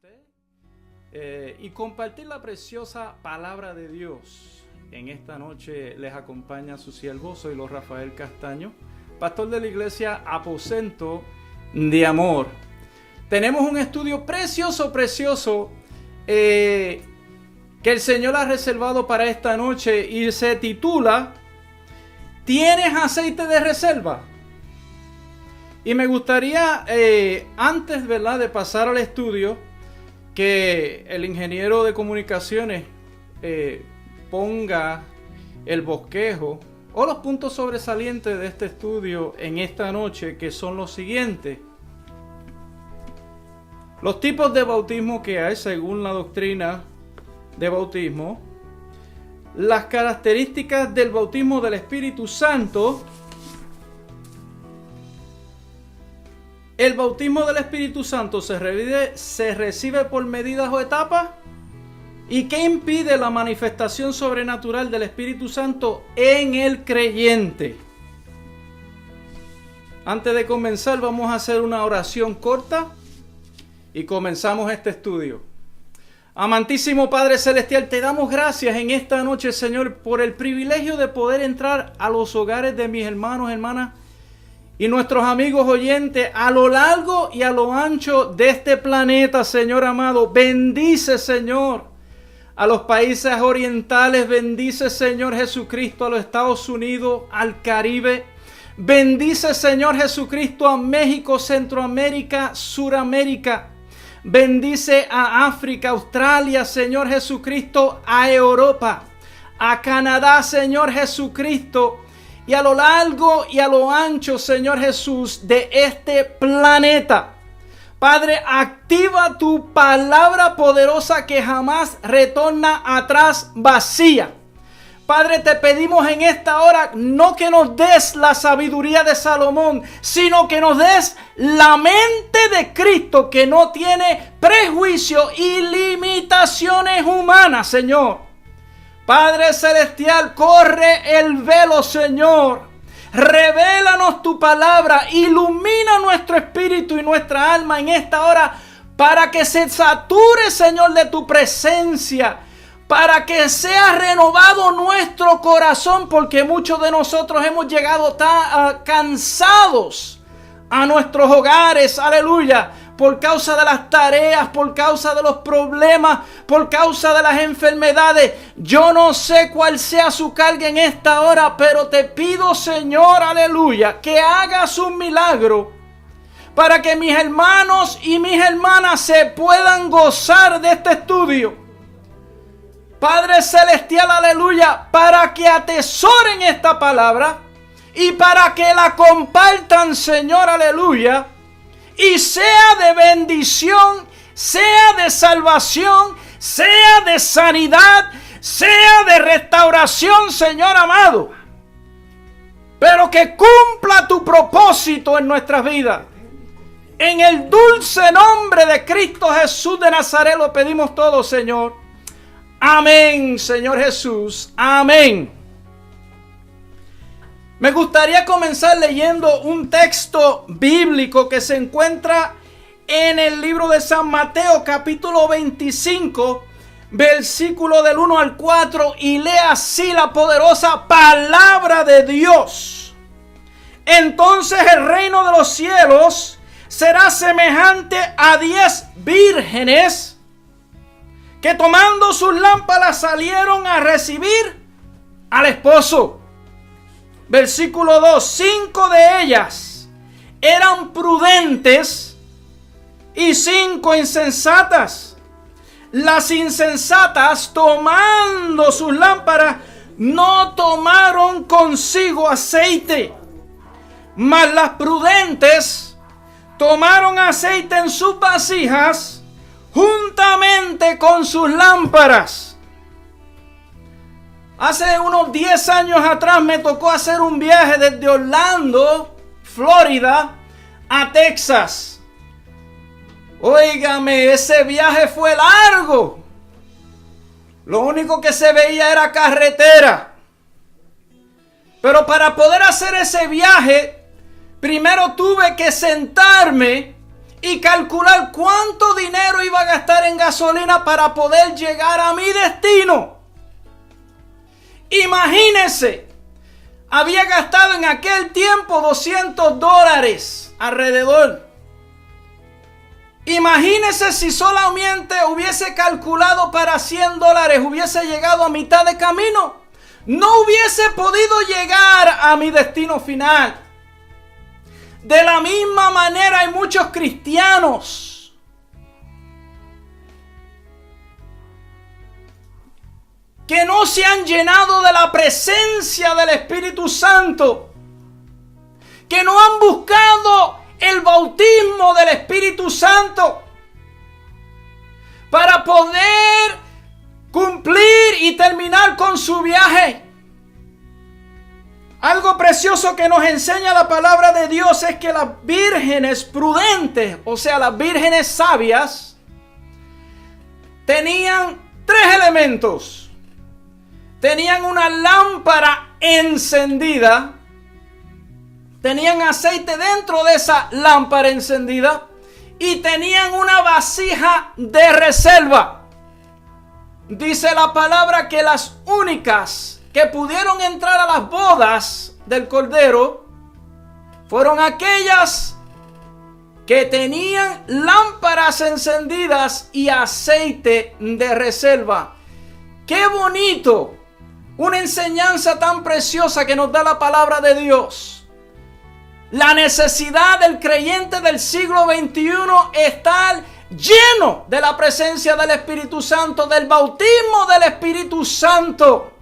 usted y compartir la preciosa palabra de Dios. En esta noche les acompaña su siervo, soy Rafael Castaño, pastor de la iglesia Aposento de Amor. Tenemos un estudio precioso que el Señor ha reservado para esta noche y se titula ¿Tienes aceite de reserva? Y me gustaría, antes, ¿verdad?, de pasar al estudio, que el ingeniero de comunicaciones ponga el bosquejo o los puntos sobresalientes de este estudio en esta noche, que son los siguientes. Los tipos de bautismo que hay según la doctrina de bautismo, las características del bautismo del Espíritu Santo. ¿El bautismo del Espíritu Santo se recibe por medidas o etapas? ¿Y qué impide la manifestación sobrenatural del Espíritu Santo en el creyente? Antes de comenzar, vamos a hacer una oración corta y comenzamos este estudio. Amantísimo Padre Celestial, te damos gracias en esta noche, Señor, por el privilegio de poder entrar a los hogares de mis hermanos, hermanas, y nuestros amigos oyentes a lo largo y a lo ancho de este planeta, Señor amado. Bendice, Señor, a los países orientales. Bendice, Señor Jesucristo, a los Estados Unidos, al Caribe. Bendice, Señor Jesucristo, a México, Centroamérica, Suramérica. Bendice a África, Australia, Señor Jesucristo, a Europa, a Canadá, Señor Jesucristo, y a lo largo y a lo ancho, Señor Jesús, de este planeta. Padre, activa tu palabra poderosa que jamás retorna atrás vacía. Padre, te pedimos en esta hora no que nos des la sabiduría de Salomón, sino que nos des la mente de Cristo, que no tiene prejuicio y limitaciones humanas, Señor. Padre Celestial, corre el velo, Señor. Revélanos tu palabra, ilumina nuestro espíritu y nuestra alma en esta hora para que se sature, Señor, de tu presencia, para que sea renovado nuestro corazón, porque muchos de nosotros hemos llegado cansados a nuestros hogares, aleluya, por causa de las tareas, por causa de los problemas, por causa de las enfermedades. Yo no sé cuál sea su carga en esta hora, pero te pido, Señor, aleluya, que hagas un milagro para que mis hermanos y mis hermanas se puedan gozar de este estudio. Padre Celestial, aleluya, para que atesoren esta palabra y para que la compartan, Señor, aleluya, y sea de bendición, sea de salvación, sea de sanidad, sea de restauración, Señor amado, pero que cumpla tu propósito en nuestras vidas. En el dulce nombre de Cristo Jesús de Nazaret lo pedimos todo, Señor. Amén, Señor Jesús. Amén. Me gustaría comenzar leyendo un texto bíblico que se encuentra en el libro de San Mateo, capítulo 25, versículo del 1 al 4, y lee así la poderosa palabra de Dios. Entonces el reino de los cielos será semejante a 10 vírgenes que tomando sus lámparas salieron a recibir al esposo. Versículo 2, 5 de ellas eran prudentes y 5 insensatas. Las insensatas, tomando sus lámparas, no tomaron consigo aceite, mas las prudentes tomaron aceite en sus vasijas juntamente con sus lámparas. Hace unos 10 años atrás me tocó hacer un viaje desde Orlando, Florida, a Texas. Óigame, ese viaje fue largo. Lo único que se veía era carretera. Pero para poder hacer ese viaje, primero tuve que sentarme y calcular cuánto dinero iba a gastar en gasolina para poder llegar a mi destino. Imagínense, había gastado en aquel tiempo $200 alrededor. Imagínense si solamente hubiese calculado para $100, hubiese llegado a mitad de camino. No hubiese podido llegar a mi destino final. De la misma manera hay muchos cristianos que no se han llenado de la presencia del Espíritu Santo, que no han buscado el bautismo del Espíritu Santo para poder cumplir y terminar con su viaje. Algo precioso que nos enseña la palabra de Dios es que las vírgenes prudentes, o sea, las vírgenes sabias, tenían 3 elementos. Tenían una lámpara encendida, tenían aceite dentro de esa lámpara encendida y tenían una vasija de reserva. Dice la palabra que las únicas que pudieron entrar a las bodas del Cordero fueron aquellas que tenían lámparas encendidas y aceite de reserva. ¡Qué bonito! Una enseñanza tan preciosa que nos da la palabra de Dios. La necesidad del creyente del siglo XXI es estar lleno de la presencia del Espíritu Santo, del bautismo del Espíritu Santo.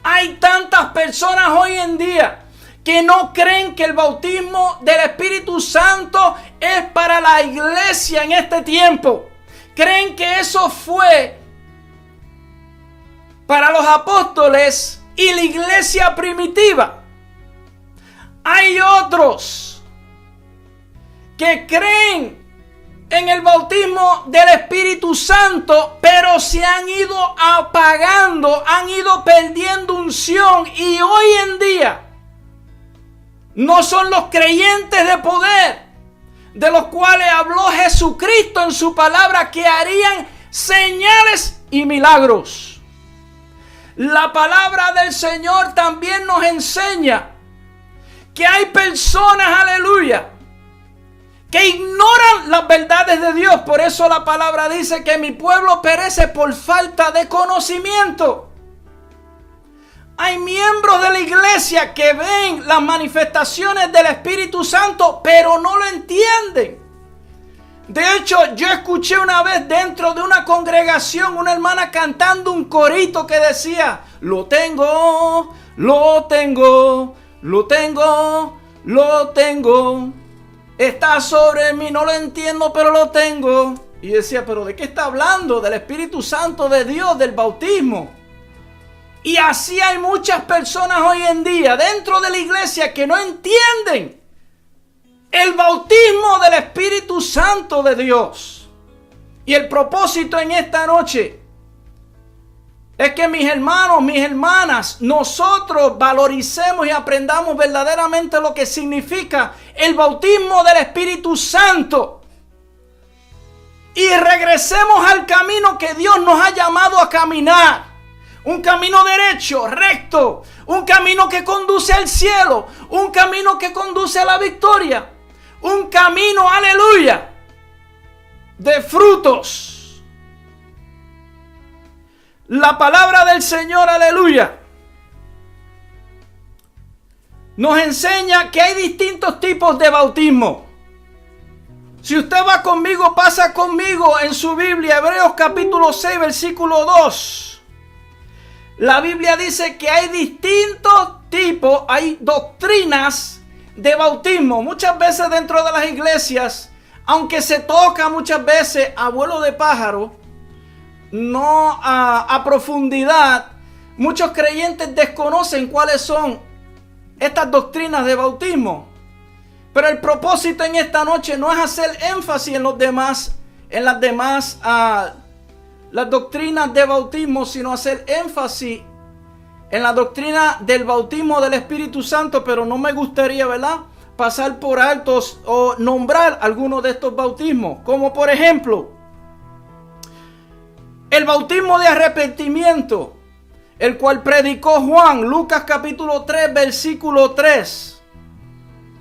Hay tantas personas hoy en día que no creen que el bautismo del Espíritu Santo es para la iglesia en este tiempo. Creen que eso fue para los apóstoles y la iglesia primitiva. Hay otros que creen en el bautismo del Espíritu Santo, pero se han ido apagando, han ido perdiendo unción y hoy en día no son los creyentes de poder de los cuales habló Jesucristo en su palabra que harían señales y milagros. La palabra del Señor también nos enseña que hay personas, aleluya, que ignoran las verdades de Dios. Por eso la palabra dice que mi pueblo perece por falta de conocimiento. Hay miembros de la iglesia que ven las manifestaciones del Espíritu Santo, pero no lo entienden. De hecho, yo escuché una vez dentro de una congregación una hermana cantando un corito que decía: lo tengo, lo tengo, lo tengo, lo tengo. Está sobre mí, no lo entiendo, pero lo tengo. Y decía, ¿pero de qué está hablando? Del Espíritu Santo de Dios, del bautismo. Y así hay muchas personas hoy en día dentro de la iglesia que no entienden el bautismo del Espíritu Santo de Dios. Y el propósito en esta noche es que mis hermanos, mis hermanas, nosotros valoricemos y aprendamos verdaderamente lo que significa el bautismo del Espíritu Santo. Y regresemos al camino que Dios nos ha llamado a caminar. Un camino derecho, recto. Un camino que conduce al cielo. Un camino que conduce a la victoria. Un camino, aleluya, de frutos. La palabra del Señor, aleluya, nos enseña que hay distintos tipos de bautismo. Si usted va conmigo, pasa conmigo en su Biblia, Hebreos capítulo 6, versículo 2. La Biblia dice que hay distintos tipos, hay doctrinas de bautismo. Muchas veces dentro de las iglesias, aunque se toca muchas veces a vuelo de pájaro, no a profundidad, muchos creyentes desconocen cuáles son estas doctrinas de bautismo. Pero el propósito en esta noche no es hacer énfasis en las doctrinas de bautismo, sino hacer énfasis en la doctrina del bautismo del Espíritu Santo. Pero no me gustaría, ¿verdad?, pasar por altos o nombrar algunos de estos bautismos, como por ejemplo el bautismo de arrepentimiento, el cual predicó Juan, Lucas capítulo 3, versículo 3,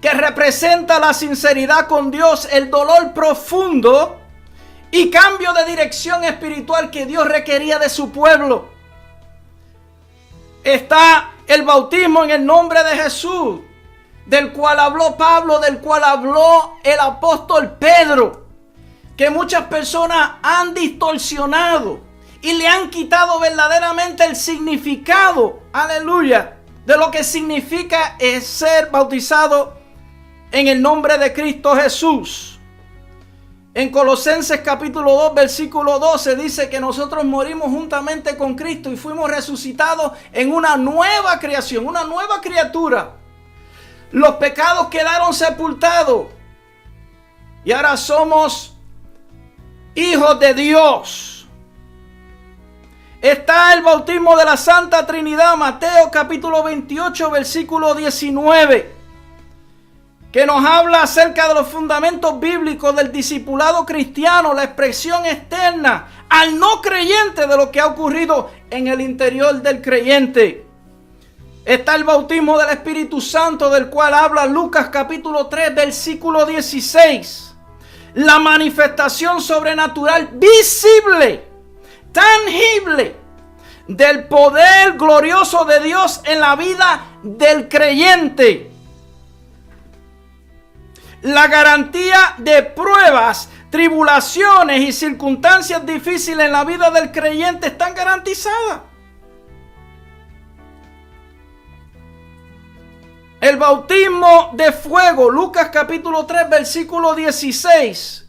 que representa la sinceridad con Dios, el dolor profundo y cambio de dirección espiritual que Dios requería de su pueblo. Está el bautismo en el nombre de Jesús, del cual habló Pablo, del cual habló el apóstol Pedro, que muchas personas han distorsionado y le han quitado verdaderamente el significado, aleluya, de lo que significa ser bautizado en el nombre de Cristo Jesús. En Colosenses capítulo 2, versículo 12 dice que nosotros morimos juntamente con Cristo y fuimos resucitados en una nueva creación, una nueva criatura. Los pecados quedaron sepultados y ahora somos hijos de Dios. Está el bautismo de la Santa Trinidad, Mateo capítulo 28, versículo 19, que nos habla acerca de los fundamentos bíblicos del discipulado cristiano, la expresión externa al no creyente de lo que ha ocurrido en el interior del creyente. Está el bautismo del Espíritu Santo, del cual habla Lucas capítulo 3, versículo 16. La manifestación sobrenatural visible, tangible, del poder glorioso de Dios en la vida del creyente. La garantía de pruebas, tribulaciones y circunstancias difíciles en la vida del creyente están garantizadas. El bautismo de fuego, Lucas capítulo 3, versículo 16.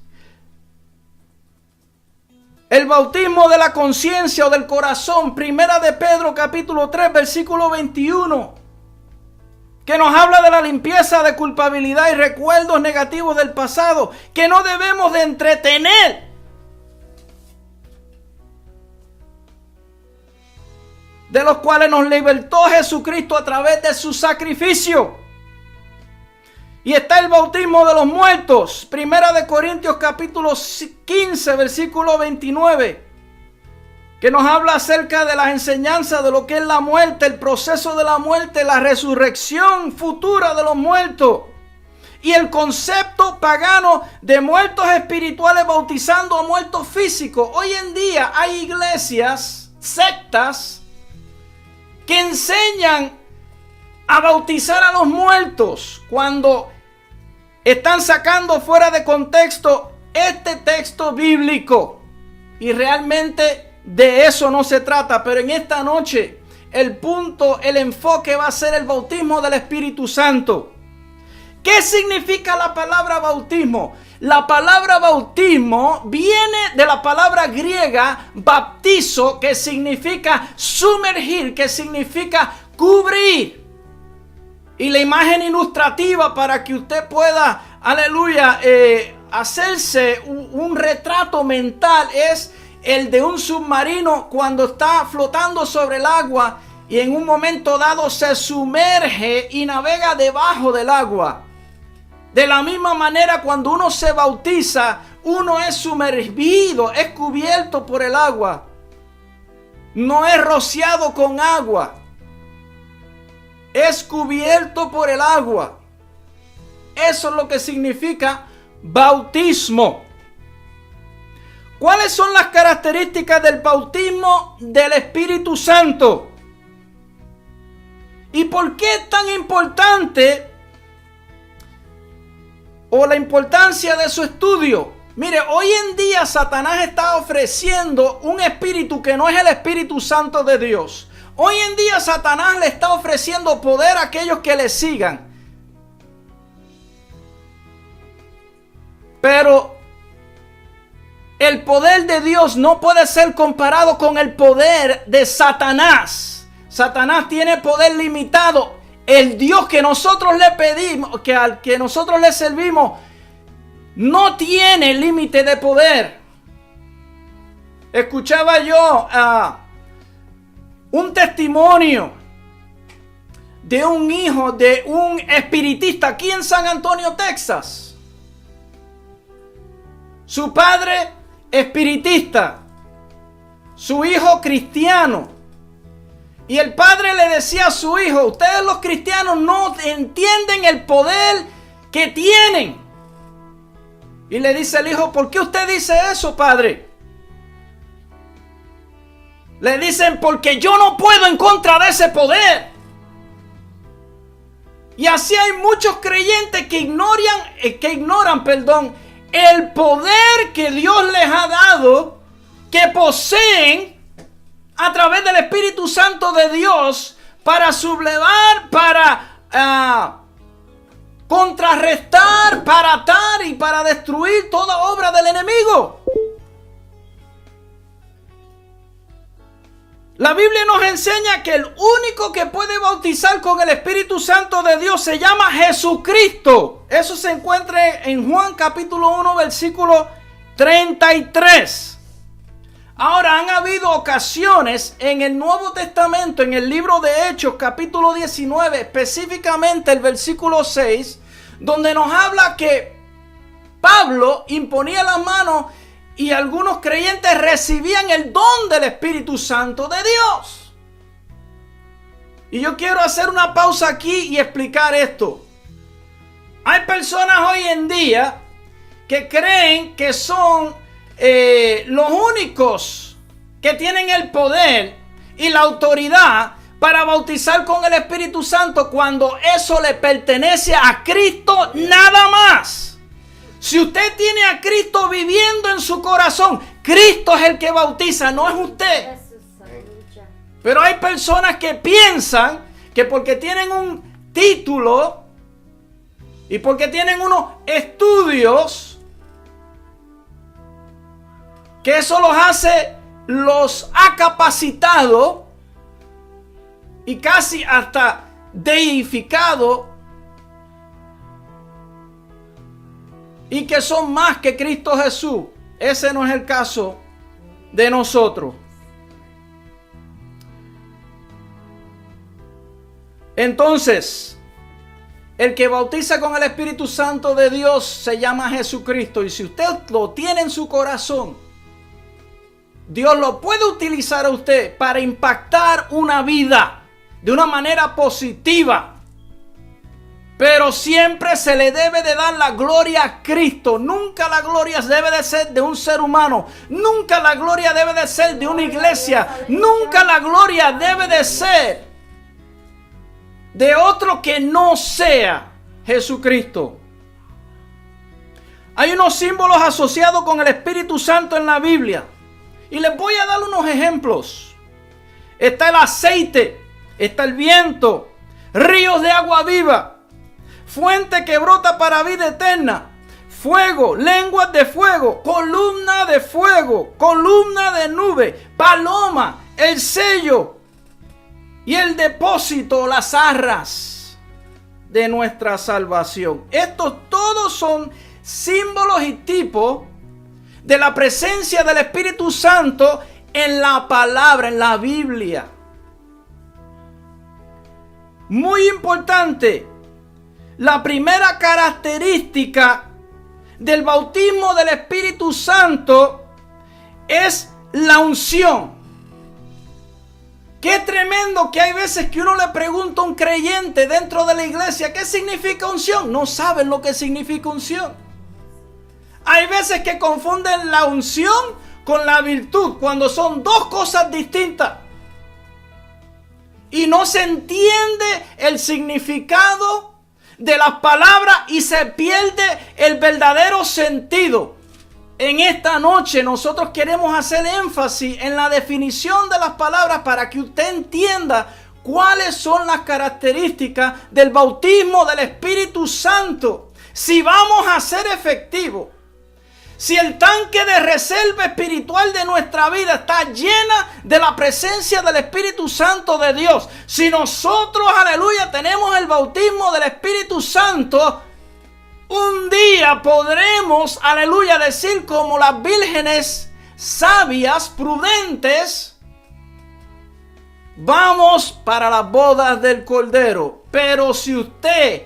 El bautismo de la conciencia o del corazón, Primera de Pedro capítulo 3, versículo 21. Que nos habla de la limpieza de culpabilidad y recuerdos negativos del pasado que no debemos de entretener. De los cuales nos libertó Jesucristo a través de su sacrificio. Y está el bautismo de los muertos, Primera de Corintios capítulo 15, versículo 29, que nos habla acerca de las enseñanzas de lo que es la muerte, el proceso de la muerte, la resurrección futura de los muertos. Y el concepto pagano de muertos espirituales bautizando a muertos físicos. Hoy en día hay iglesias, sectas, que enseñan a bautizar a los muertos cuando están sacando fuera de contexto este texto bíblico. Y realmente de eso no se trata. Pero en esta noche el punto, el enfoque va a ser el bautismo del Espíritu Santo. ¿Qué significa la palabra bautismo? La palabra bautismo viene de la palabra griega baptizo, que significa sumergir, que significa cubrir. Y la imagen ilustrativa para que usted pueda, aleluya, hacerse un retrato mental es el de un submarino cuando está flotando sobre el agua y en un momento dado se sumerge y navega debajo del agua. De la misma manera, cuando uno se bautiza, uno es sumergido, es cubierto por el agua. No es rociado con agua. Es cubierto por el agua. Eso es lo que significa bautismo. ¿Cuáles son las características del bautismo del Espíritu Santo? ¿Y por qué es tan importante? O la importancia de su estudio. Mire, hoy en día Satanás está ofreciendo un espíritu que no es el Espíritu Santo de Dios. Hoy en día Satanás le está ofreciendo poder a aquellos que le sigan. Pero el poder de Dios no puede ser comparado con el poder de Satanás. Satanás tiene poder limitado. El Dios que nosotros le pedimos, que al que nosotros le servimos, no tiene límite de poder. Escuchaba yo un testimonio de un hijo de un espiritista aquí en San Antonio, Texas. Su padre espiritista, su hijo cristiano. Y el padre le decía a su hijo: ustedes los cristianos no entienden el poder que tienen. Y le dice el hijo: ¿por qué usted dice eso, padre? Le dicen: porque yo no puedo en contra de ese poder. Y así hay muchos creyentes que ignoran, el poder que Dios les ha dado, que poseen a través del Espíritu Santo de Dios para sublevar, para contrarrestar, para atar y para destruir toda obra del enemigo. La Biblia nos enseña que el único que puede bautizar con el Espíritu Santo de Dios se llama Jesucristo. Eso se encuentra en Juan capítulo 1, versículo 33. Ahora, han habido ocasiones en el Nuevo Testamento, en el libro de Hechos capítulo 19, específicamente el versículo 6, donde nos habla que Pablo imponía las manos y algunos creyentes recibían el don del Espíritu Santo de Dios. Y yo quiero hacer una pausa aquí y explicar esto. Hay personas hoy en día que creen que son los únicos que tienen el poder y la autoridad para bautizar con el Espíritu Santo, cuando eso le pertenece a Cristo nada más. Si usted tiene a Cristo viviendo en su corazón, Cristo es el que bautiza, no es usted. Pero hay personas que piensan que porque tienen un título y porque tienen unos estudios, que eso los ha capacitado y casi hasta deificado, y que son más que Cristo Jesús. Ese no es el caso de nosotros. Entonces, el que bautiza con el Espíritu Santo de Dios se llama Jesucristo. Y si usted lo tiene en su corazón, Dios lo puede utilizar a usted para impactar una vida de una manera positiva. Pero siempre se le debe de dar la gloria a Cristo. Nunca la gloria debe de ser de un ser humano. Nunca la gloria debe de ser de una iglesia. Nunca la gloria debe de ser de otro que no sea Jesucristo. Hay unos símbolos asociados con el Espíritu Santo en la Biblia. Y les voy a dar unos ejemplos. Está el aceite, está el viento, ríos de agua viva, fuente que brota para vida eterna, fuego, lenguas de fuego, columna de nube, paloma, el sello y el depósito, las arras de nuestra salvación. Estos todos son símbolos y tipos de la presencia del Espíritu Santo en la palabra, en la Biblia. Muy importante, la primera característica del bautismo del Espíritu Santo es la unción. Qué tremendo que hay veces que uno le pregunta a un creyente dentro de la iglesia: ¿qué significa unción? No saben lo que significa unción. Hay veces que confunden la unción con la virtud, cuando son dos cosas distintas. Y no se entiende el significado de las palabras y se pierde el verdadero sentido. En esta noche nosotros queremos hacer énfasis en la definición de las palabras para que usted entienda cuáles son las características del bautismo del Espíritu Santo. Si vamos a ser efectivos, si el tanque de reserva espiritual de nuestra vida está llena de la presencia del Espíritu Santo de Dios, si nosotros, aleluya, tenemos el bautismo del Espíritu Santo, un día podremos, aleluya, decir como las vírgenes sabias, prudentes: vamos para las bodas del Cordero. Pero si usted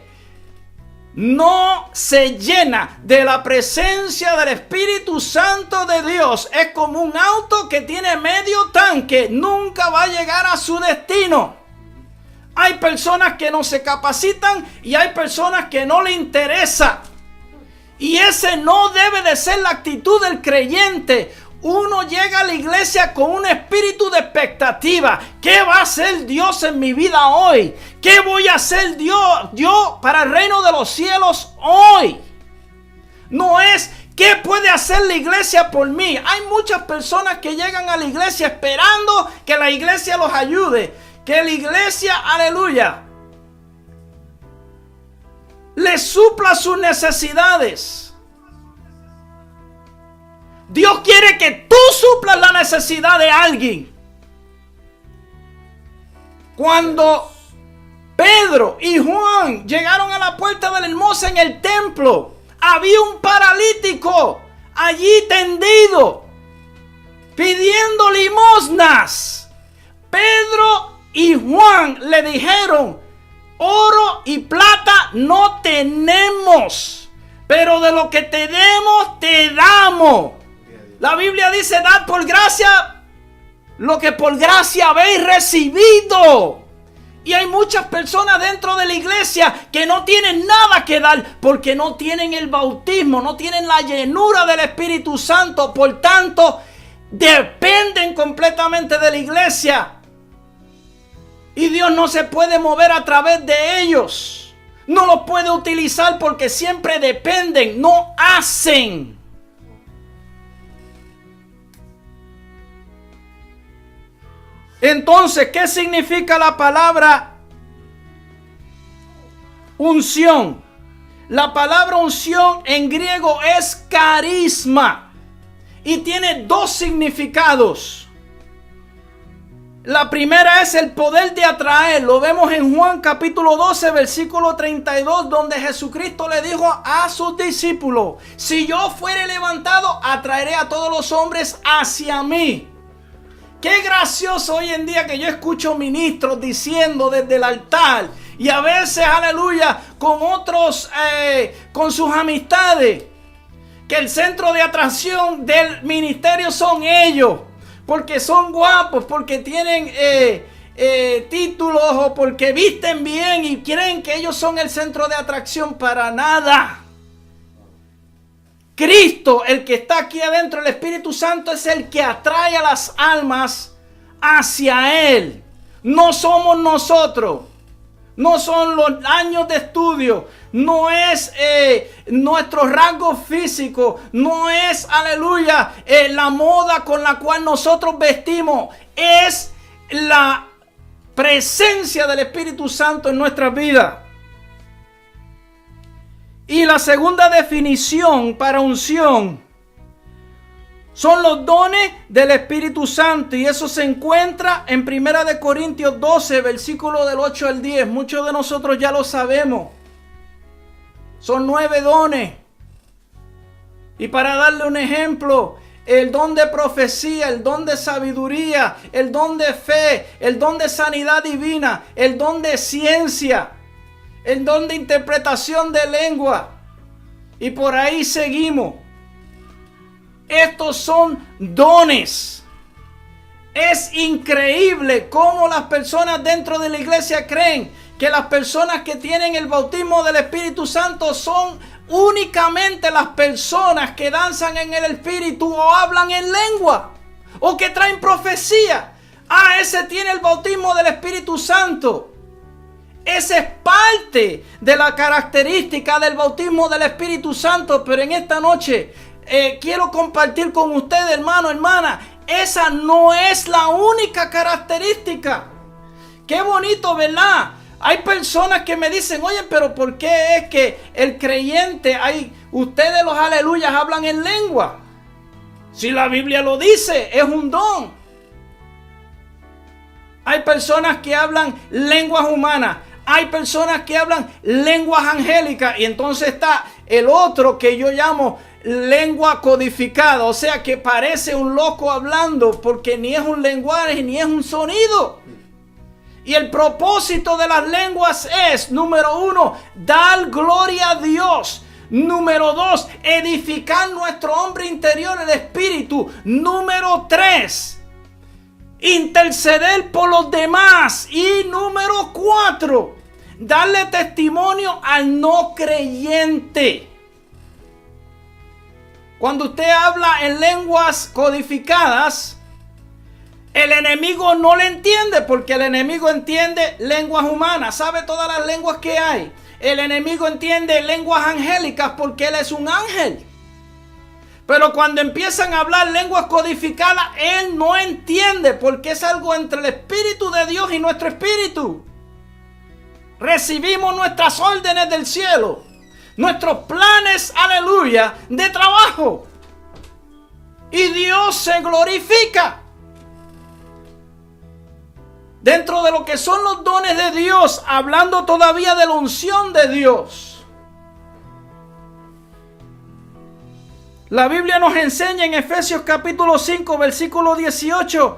no se llena de la presencia del Espíritu Santo de Dios, es como un auto que tiene medio tanque, nunca va a llegar a su destino. Hay personas que no se capacitan y hay personas que no le interesa. Y ese no debe de ser la actitud del creyente. Uno llega a la iglesia con un espíritu de expectativa. ¿Qué va a hacer Dios en mi vida hoy? ¿Qué voy a hacer yo para el reino de los cielos hoy? No es ¿qué puede hacer la iglesia por mí? Hay muchas personas que llegan a la iglesia esperando que la iglesia los ayude. Que la iglesia, aleluya, les supla sus necesidades. Dios quiere que tú suplas la necesidad de alguien. Cuando Pedro y Juan llegaron a la puerta de la hermosa en el templo, había un paralítico allí tendido, pidiendo limosnas. Pedro y Juan le dijeron: oro y plata no tenemos, pero de lo que tenemos te damos. La Biblia dice: dad por gracia lo que por gracia habéis recibido. Y hay muchas personas dentro de la iglesia que no tienen nada que dar porque no tienen el bautismo, no tienen la llenura del Espíritu Santo. Por tanto, dependen completamente de la iglesia. Y Dios no se puede mover a través de ellos. No los puede utilizar porque siempre dependen, no hacen. Entonces, ¿qué significa la palabra unción? La palabra unción en griego es carisma y tiene dos significados. La primera es el poder de atraer. Lo vemos en Juan capítulo 12, versículo 32, donde Jesucristo le dijo a sus discípulos: si yo fuere levantado, atraeré a todos los hombres hacia mí. Qué gracioso hoy en día que yo escucho ministros diciendo desde el altar, y a veces, aleluya, con otros, con sus amistades, que el centro de atracción del ministerio son ellos. Porque son guapos, porque tienen títulos o porque visten bien y creen que ellos son el centro de atracción. Para nada. Cristo, el que está aquí adentro, el Espíritu Santo, es el que atrae a las almas hacia Él. No somos nosotros. No son los años de estudio. No es nuestro rasgo físico. No es, aleluya, la moda con la cual nosotros vestimos. Es la presencia del Espíritu Santo en nuestras vidas. Y la segunda definición para unción son los dones del Espíritu Santo, y eso se encuentra en 1 de Corintios 12, versículo del 8 al 10. Muchos de nosotros ya lo sabemos. Son 9 dones. Y para darle un ejemplo, el don de profecía, el don de sabiduría, el don de fe, el don de sanidad divina, el don de ciencia, el don de interpretación de lengua. Y por ahí seguimos. Estos son dones. Es increíble cómo las personas dentro de la iglesia creen que las personas que tienen el bautismo del Espíritu Santo son únicamente las personas que danzan en el Espíritu o hablan en lengua o que traen profecía. Ah, ese tiene el bautismo del Espíritu Santo. Esa es parte de la característica del bautismo del Espíritu Santo. Pero en esta noche quiero compartir con ustedes, hermano, hermana, esa no es la única característica. Qué bonito, ¿verdad? Hay personas que me dicen: oye, pero ¿por qué es que el creyente, ustedes los aleluyas hablan en lengua? Si la Biblia lo dice, es un don. Hay personas que hablan lenguas humanas. Hay personas que hablan lenguas angélicas. Y entonces está el otro que yo llamo lengua codificada. O sea que parece un loco hablando, porque ni es un lenguaje ni es un sonido. Y el propósito de las lenguas es, número 1, dar gloria a Dios. Número 2, edificar nuestro hombre interior, el espíritu. Número 3, interceder por los demás. Y número 4, darle testimonio al no creyente. Cuando usted habla en lenguas codificadas, el enemigo no le entiende, porque el enemigo entiende lenguas humanas, sabe todas las lenguas que hay. El enemigo entiende lenguas angélicas porque él es un ángel. Pero cuando empiezan a hablar lenguas codificadas, él no entiende, porque es algo entre el Espíritu de Dios y nuestro espíritu. Recibimos nuestras órdenes del cielo, nuestros planes, aleluya, de trabajo. Y Dios se glorifica. Dentro de lo que son los dones de Dios, hablando todavía de la unción de Dios. La Biblia nos enseña en Efesios capítulo 5, versículo 18,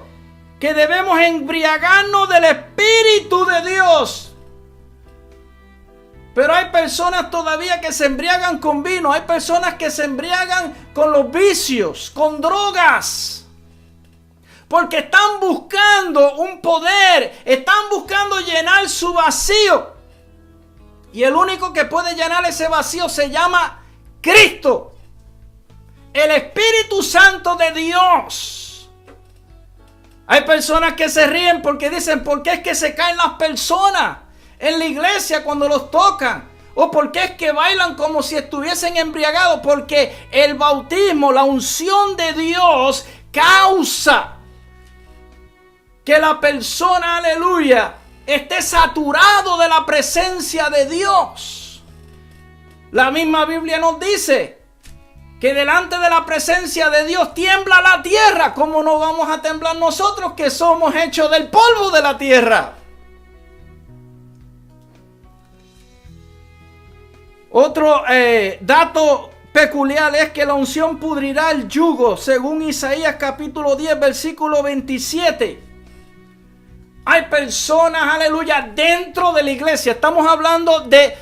que debemos embriagarnos del Espíritu de Dios. Pero hay personas todavía que se embriagan con vino, hay personas que se embriagan con los vicios, con drogas. Porque están buscando un poder, están buscando llenar su vacío. Y el único que puede llenar ese vacío se llama Cristo, el Espíritu Santo de Dios. Hay personas que se ríen porque dicen, ¿por qué es que se caen las personas en la iglesia cuando los tocan? ¿O por qué es que bailan como si estuviesen embriagados? Porque el bautismo, la unción de Dios, causa que la persona, aleluya, esté saturado de la presencia de Dios. La misma Biblia nos dice que delante de la presencia de Dios tiembla la tierra. ¿Cómo no vamos a temblar nosotros que somos hechos del polvo de la tierra? Otro dato peculiar es que la unción pudrirá el yugo, según Isaías capítulo 10, versículo 27. Hay personas, aleluya, dentro de la iglesia. Estamos hablando de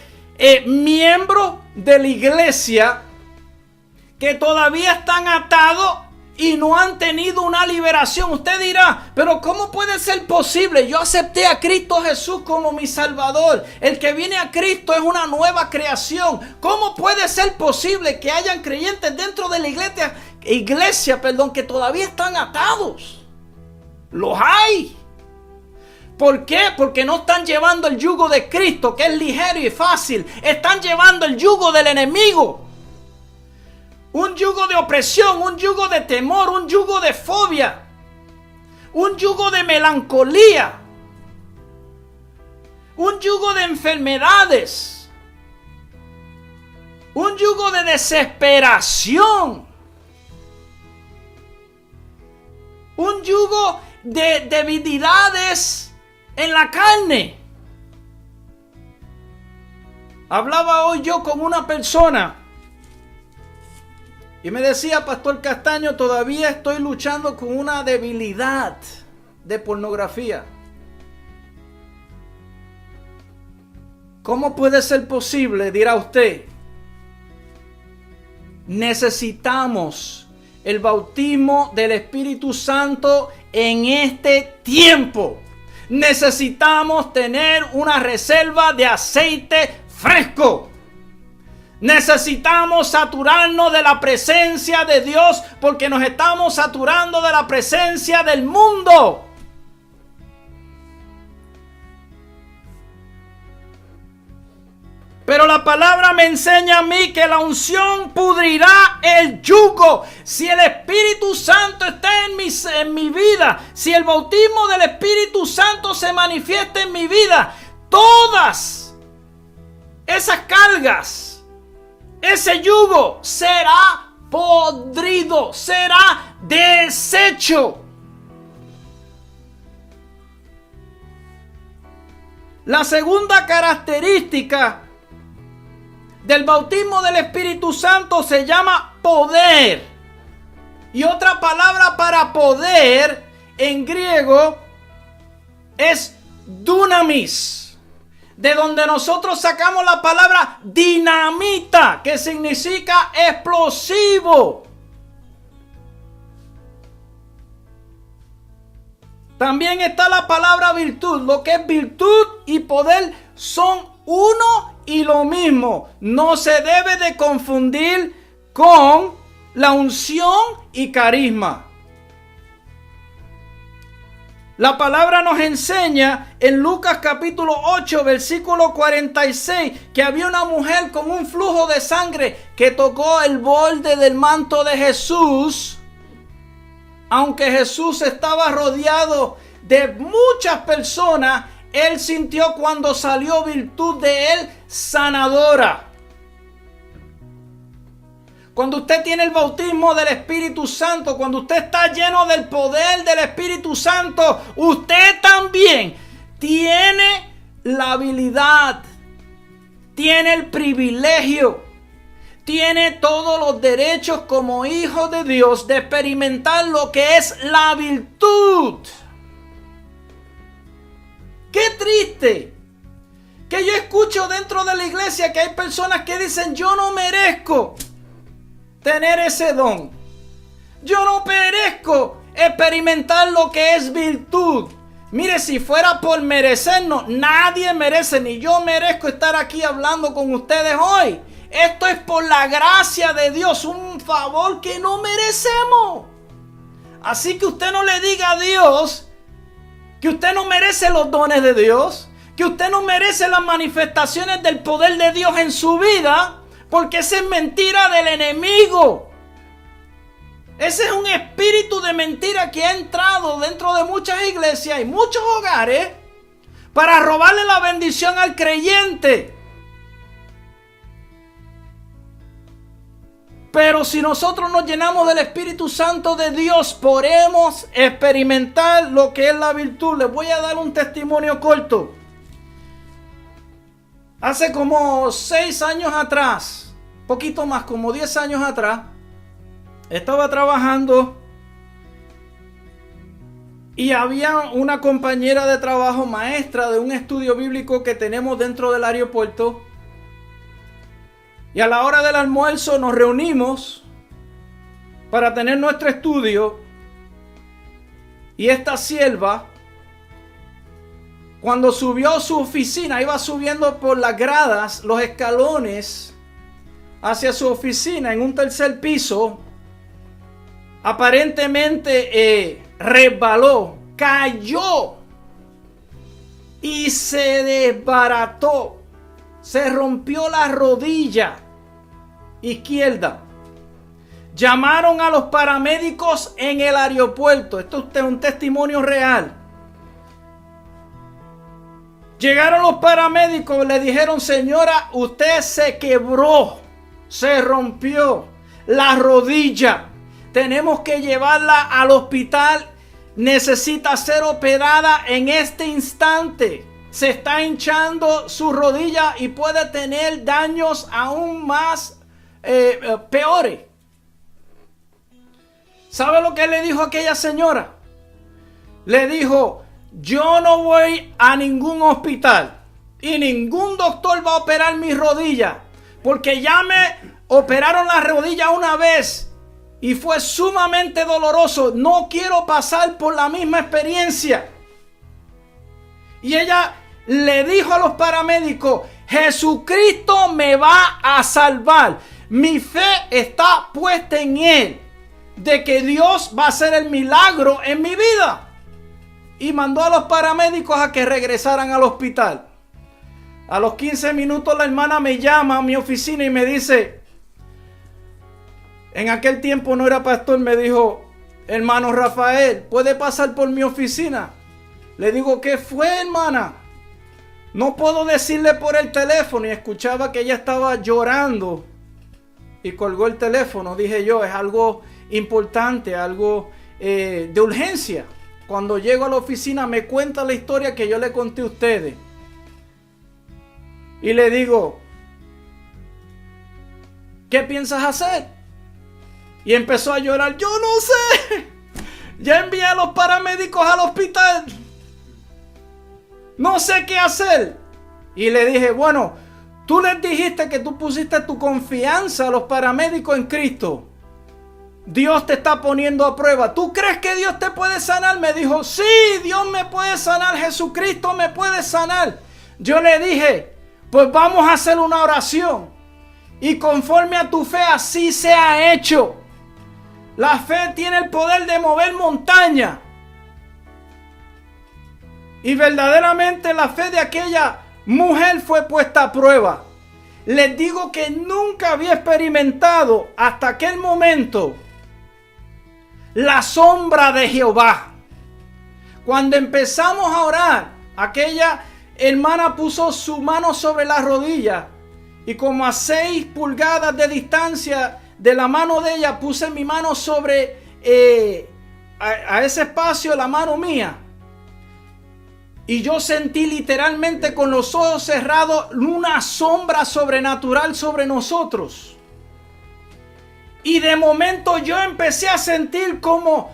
miembros de la iglesia que todavía están atados y no han tenido una liberación. Usted dirá, pero ¿cómo puede ser posible? Yo acepté a Cristo Jesús como mi Salvador. El que viene a Cristo es una nueva creación. ¿Cómo puede ser posible que hayan creyentes dentro de la iglesia, que todavía están atados? Los hay. ¿Por qué? Porque no están llevando el yugo de Cristo, que es ligero y fácil. Están llevando el yugo del enemigo. Un yugo de opresión, un yugo de temor, un yugo de fobia, un yugo de melancolía, un yugo de enfermedades, un yugo de desesperación, un yugo de debilidades en la carne. Hablaba hoy yo con una persona y me decía, Pastor Castaño, todavía estoy luchando con una debilidad de pornografía. ¿Cómo puede ser posible? Dirá usted. Necesitamos el bautismo del Espíritu Santo en este tiempo. Necesitamos tener una reserva de aceite fresco. Necesitamos saturarnos de la presencia de Dios, porque nos estamos saturando de la presencia del mundo. Pero la palabra me enseña a mí que la unción pudrirá el yugo. Si el Espíritu Santo está en mi vida, si el bautismo del Espíritu Santo se manifiesta en mi vida, todas esas cargas, ese yugo será podrido, será deshecho. La segunda característica del bautismo del Espíritu Santo se llama poder. Y otra palabra para poder en griego es dunamis, de donde nosotros sacamos la palabra dinamita, que significa explosivo. También está la palabra virtud. Lo que es virtud y poder son uno y lo mismo. No se debe de confundir con la unción y carisma. La palabra nos enseña en Lucas capítulo 8, versículo 46, que había una mujer con un flujo de sangre que tocó el borde del manto de Jesús. Aunque Jesús estaba rodeado de muchas personas, él sintió cuando salió virtud de él sanadora. Cuando usted tiene el bautismo del Espíritu Santo, cuando usted está lleno del poder del Espíritu Santo, usted también tiene la habilidad, tiene el privilegio, tiene todos los derechos como hijo de Dios de experimentar lo que es la virtud. ¡Qué triste! Que yo escucho dentro de la iglesia que hay personas que dicen: yo no merezco tener ese don. Yo no merezco experimentar lo que es virtud. Mire, si fuera por merecernos, nadie merece, ni yo merezco estar aquí hablando con ustedes hoy. Esto es por la gracia de Dios, un favor que no merecemos. Así que usted no le diga a Dios que usted no merece los dones de Dios, que usted no merece las manifestaciones del poder de Dios en su vida, porque esa es mentira del enemigo. Ese es un espíritu de mentira que ha entrado dentro de muchas iglesias y muchos hogares para robarle la bendición al creyente. Pero si nosotros nos llenamos del Espíritu Santo de Dios, podemos experimentar lo que es la virtud. Les voy a dar un testimonio corto. Hace como 6 años atrás, poquito más, como 10 años atrás, estaba trabajando y había una compañera de trabajo, maestra de un estudio bíblico que tenemos dentro del aeropuerto. Y a la hora del almuerzo nos reunimos para tener nuestro estudio. Y esta sierva, cuando subió a su oficina, iba subiendo por las gradas, los escalones, hacia su oficina en un tercer piso, aparentemente resbaló, cayó y se desbarató. Se rompió la rodilla izquierda. Llamaron a los paramédicos en el aeropuerto. Esto es un testimonio real. Llegaron los paramédicos y le dijeron: señora, usted se quebró, se rompió la rodilla. Tenemos que llevarla al hospital. Necesita ser operada en este instante. Se está hinchando su rodilla y puede tener daños aún más peores. ¿Sabe lo que le dijo aquella señora? Le dijo: yo no voy a ningún hospital y ningún doctor va a operar mi rodilla, porque ya me operaron la rodilla una vez y fue sumamente doloroso. No quiero pasar por la misma experiencia. Y ella le dijo a los paramédicos: Jesucristo me va a salvar. Mi fe está puesta en Él, de que Dios va a hacer el milagro en mi vida. Y mandó a los paramédicos a que regresaran al hospital. A los 15 minutos la hermana me llama a mi oficina y me dice, en aquel tiempo no era pastor, me dijo: hermano Rafael, ¿puede pasar por mi oficina? Le digo: ¿qué fue, hermana? No puedo decirle por el teléfono. Y escuchaba que ella estaba llorando y colgó el teléfono. Dije yo: es algo importante, algo de urgencia. Cuando llego a la oficina me cuenta la historia que yo le conté a ustedes. Y le digo: ¿qué piensas hacer? Y empezó a llorar. Yo no sé. Ya envié a los paramédicos al hospital. No sé qué hacer. Y le dije, bueno, tú les dijiste que tú pusiste tu confianza a los paramédicos en Cristo. Dios te está poniendo a prueba. ¿Tú crees que Dios te puede sanar? Me dijo, sí, Dios me puede sanar. Jesucristo me puede sanar. Yo le dije, pues vamos a hacer una oración. Y conforme a tu fe, así se ha hecho. La fe tiene el poder de mover montañas. Y verdaderamente la fe de aquella mujer fue puesta a prueba. Les digo que nunca había experimentado hasta aquel momento la sombra de Jehová. Cuando empezamos a orar, aquella hermana puso su mano sobre la rodilla y como a 6 pulgadas de distancia de la mano de ella puse mi mano sobre a ese espacio, la mano mía. Y yo sentí literalmente con los ojos cerrados una sombra sobrenatural sobre nosotros. Y de momento yo empecé a sentir como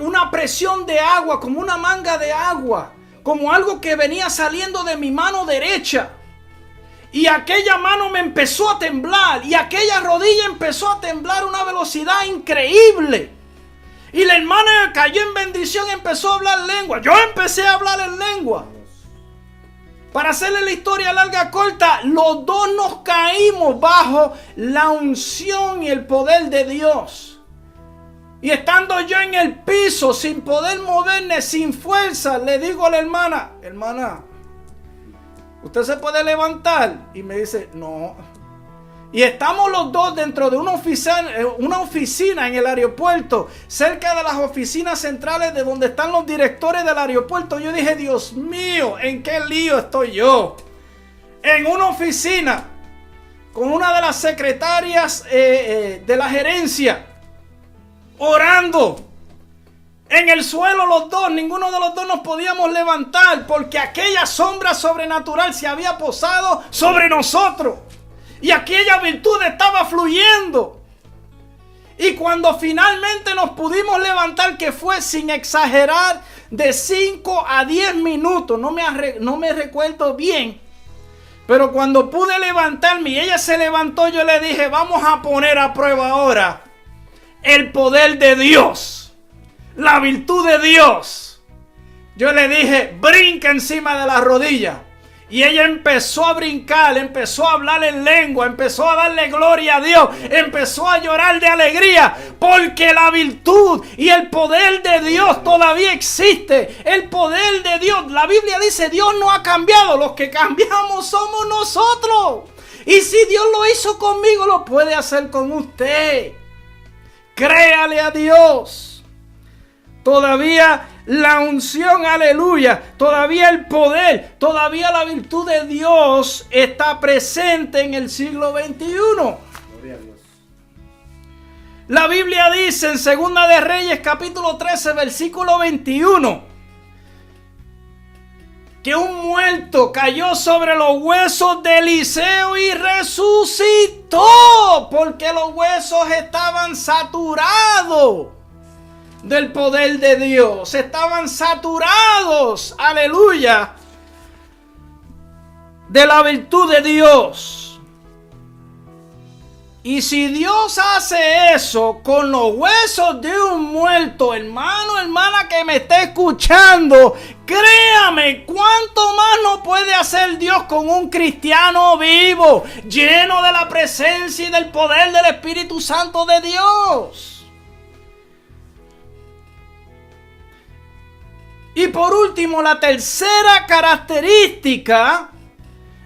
una presión de agua, como una manga de agua, como algo que venía saliendo de mi mano derecha. Y aquella mano me empezó a temblar y aquella rodilla empezó a temblar a una velocidad increíble. Y la hermana cayó en bendición y empezó a hablar lengua. Yo empecé a hablar en lengua. Para hacerle la historia larga corta, los dos nos caímos bajo la unción y el poder de Dios. Y estando yo en el piso, sin poder moverme, sin fuerza, le digo a la hermana, hermana, ¿usted se puede levantar? Y me dice, no. Y estamos los dos dentro de una oficina en el aeropuerto, cerca de las oficinas centrales de donde están los directores del aeropuerto. Yo dije, Dios mío, ¿en qué lío estoy yo? En una oficina con una de las secretarias de la gerencia, orando. En el suelo los dos, ninguno de los dos nos podíamos levantar porque aquella sombra sobrenatural se había posado sobre nosotros. Y aquella virtud estaba fluyendo. Y cuando finalmente nos pudimos levantar, que fue sin exagerar de 5 a 10 minutos, no me recuerdo bien. Pero cuando pude levantarme y ella se levantó, yo le dije, vamos a poner a prueba ahora el poder de Dios, la virtud de Dios. Yo le dije, brinca encima de la rodilla. Y ella empezó a brincar, empezó a hablar en lengua, empezó a darle gloria a Dios, empezó a llorar de alegría, porque la virtud y el poder de Dios todavía existe. El poder de Dios, la Biblia dice, Dios no ha cambiado, los que cambiamos somos nosotros. Y si Dios lo hizo conmigo, lo puede hacer con usted. Créale a Dios. Todavía la unción, aleluya, todavía el poder, todavía la virtud de Dios está presente en el siglo XXI. Gloria a Dios. La Biblia dice en Segunda de Reyes, capítulo 13, versículo 21, que un muerto cayó sobre los huesos de Eliseo y resucitó, porque los huesos estaban saturados del poder de Dios, estaban saturados, aleluya, de la virtud de Dios. Y si Dios hace eso con los huesos de un muerto, hermano, hermana que me esté escuchando, créame, ¿cuánto más no puede hacer Dios con un cristiano vivo, lleno de la presencia y del poder del Espíritu Santo de Dios? Y por último, la tercera característica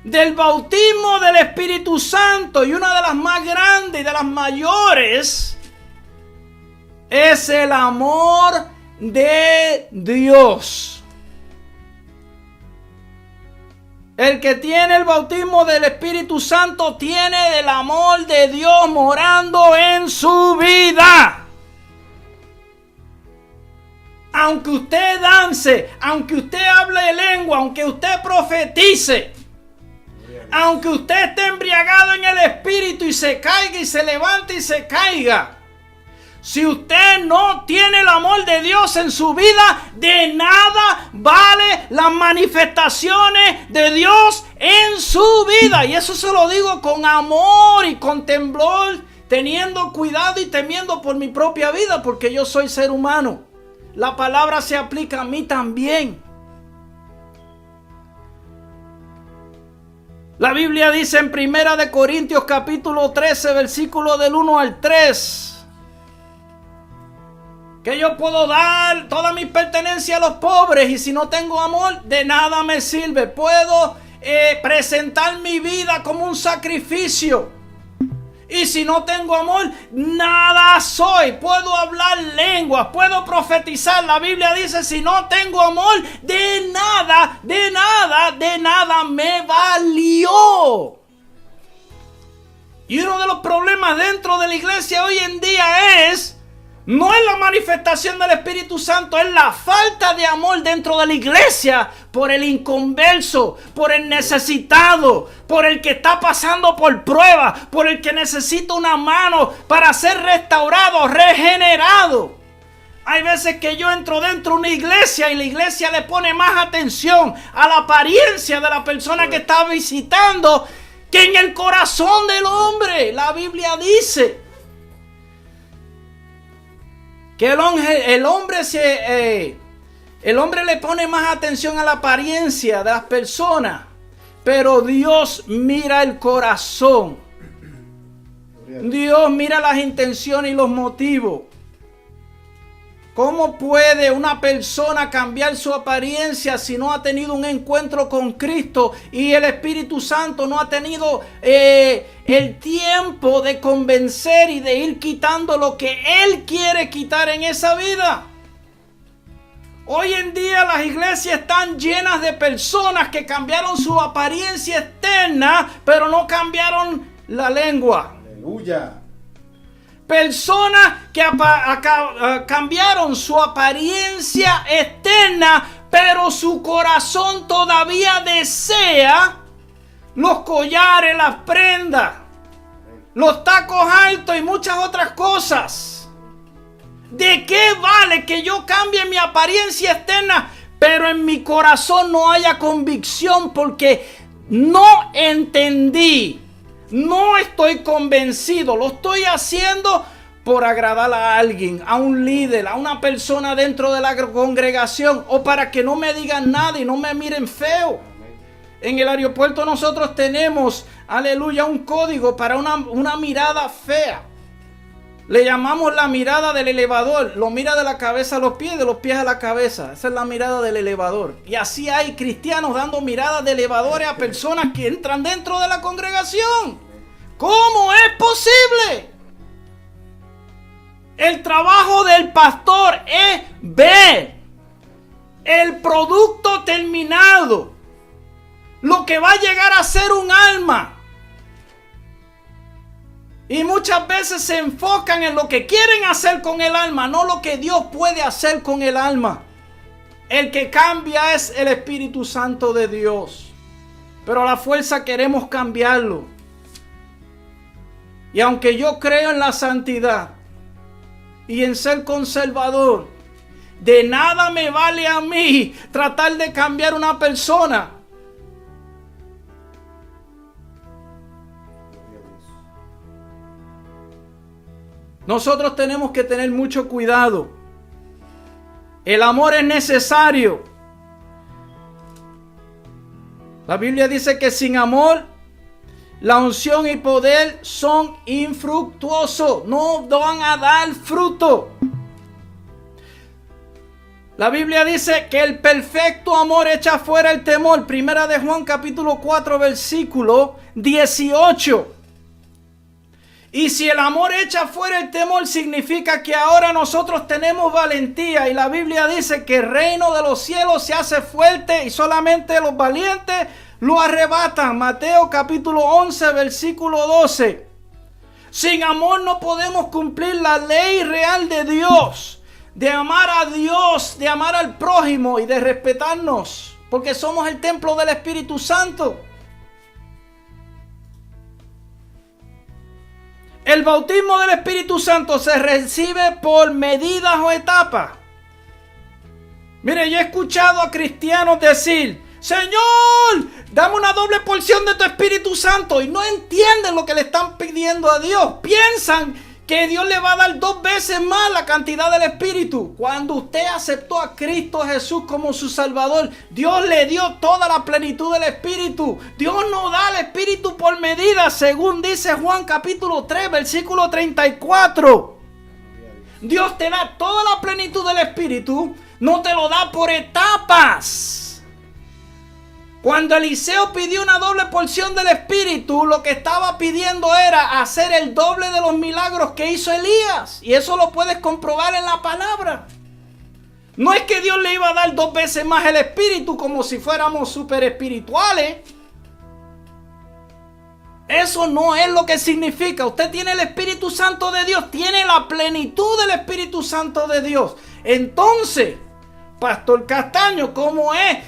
del bautismo del Espíritu Santo, y una de las más grandes y de las mayores, es el amor de Dios. El que tiene el bautismo del Espíritu Santo tiene el amor de Dios morando en su vida. Aunque usted dance, aunque usted hable lengua, aunque usted profetice, aunque usted esté embriagado en el espíritu y se caiga y se levante y se caiga, Si usted no tiene el amor de Dios en su vida, de nada vale las manifestaciones de Dios en su vida. Y eso se lo digo con amor y con temblor, teniendo cuidado y temiendo por mi propia vida, porque yo soy ser humano. La palabra se aplica a mí también. La Biblia dice en 1 Corintios capítulo 13, versículo del 1 al 3, que yo puedo dar toda mi pertenencia a los pobres y si no tengo amor, de nada me sirve. Puedo presentar mi vida como un sacrificio y si no tengo amor, nada soy. Puedo hablar lenguas, puedo profetizar. La Biblia dice, si no tengo amor, de nada me valió. Y uno de los problemas dentro de la iglesia hoy en día no es la manifestación del Espíritu Santo, es la falta de amor dentro de la iglesia por el inconverso, por el necesitado, por el que está pasando por pruebas, por el que necesita una mano para ser restaurado, regenerado. Hay veces que yo entro dentro de una iglesia y la iglesia le pone más atención a la apariencia de la persona que está visitando que en el corazón del hombre. La Biblia dice que el hombre le pone más atención a la apariencia de las personas, pero Dios mira el corazón. Dios mira las intenciones y los motivos. ¿Cómo puede una persona cambiar su apariencia si no ha tenido un encuentro con Cristo y el Espíritu Santo no ha tenido el tiempo de convencer y de ir quitando lo que Él quiere quitar en esa vida? Hoy en día las iglesias están llenas de personas que cambiaron su apariencia externa, pero no cambiaron la lengua. Aleluya. Personas que cambiaron su apariencia externa, pero su corazón todavía desea los collares, las prendas, los tacos altos y muchas otras cosas. ¿De qué vale que yo cambie mi apariencia externa, pero en mi corazón no haya convicción porque no entendí? No estoy convencido, lo estoy haciendo por agradar a alguien, a un líder, a una persona dentro de la congregación o para que no me digan nada y no me miren feo. En el aeropuerto nosotros tenemos, aleluya, un código para una mirada fea. Le llamamos la mirada del elevador. Lo mira de la cabeza a los pies, de los pies a la cabeza. Esa es la mirada del elevador. Y así hay cristianos dando miradas de elevadores a personas que entran dentro de la congregación. ¿Cómo es posible? El trabajo del pastor es ver el producto terminado, lo que va a llegar a ser un alma. Y muchas veces se enfocan en lo que quieren hacer con el alma, no lo que Dios puede hacer con el alma. El que cambia es el Espíritu Santo de Dios. Pero a la fuerza queremos cambiarlo. Y aunque yo creo en la santidad y en ser conservador, de nada me vale a mí tratar de cambiar una persona. Nosotros tenemos que tener mucho cuidado. El amor es necesario. La Biblia dice que sin amor, la unción y poder son infructuosos. No van a dar fruto. La Biblia dice que el perfecto amor echa fuera el temor. Primera de Juan capítulo 4 versículo 18. Y si el amor echa fuera el temor, significa que ahora nosotros tenemos valentía. Y la Biblia dice que el reino de los cielos se hace fuerte y solamente los valientes lo arrebatan. Mateo capítulo 11 versículo 12. Sin amor no podemos cumplir la ley real de Dios. De amar a Dios, de amar al prójimo y de respetarnos. Porque somos el templo del Espíritu Santo. El bautismo del Espíritu Santo se recibe por medidas o etapas. Mire, yo he escuchado a cristianos decir: Señor, dame una doble porción de tu Espíritu Santo. Y no entienden lo que le están pidiendo a Dios. Piensan que Dios le va a dar 2 veces más la cantidad del Espíritu. Cuando usted aceptó a Cristo Jesús como su Salvador, Dios le dio toda la plenitud del Espíritu. Dios no da el Espíritu por medida, según dice Juan capítulo 3, versículo 34. Dios te da toda la plenitud del Espíritu, no te lo da por etapas. Cuando Eliseo pidió una doble porción del Espíritu, lo que estaba pidiendo era hacer el doble de los milagros que hizo Elías. Y eso lo puedes comprobar en la palabra. No es que Dios le iba a dar 2 veces más el Espíritu como si fuéramos súper espirituales. Eso no es lo que significa. Usted tiene el Espíritu Santo de Dios, tiene la plenitud del Espíritu Santo de Dios. Entonces, Pastor Castaño, ¿cómo es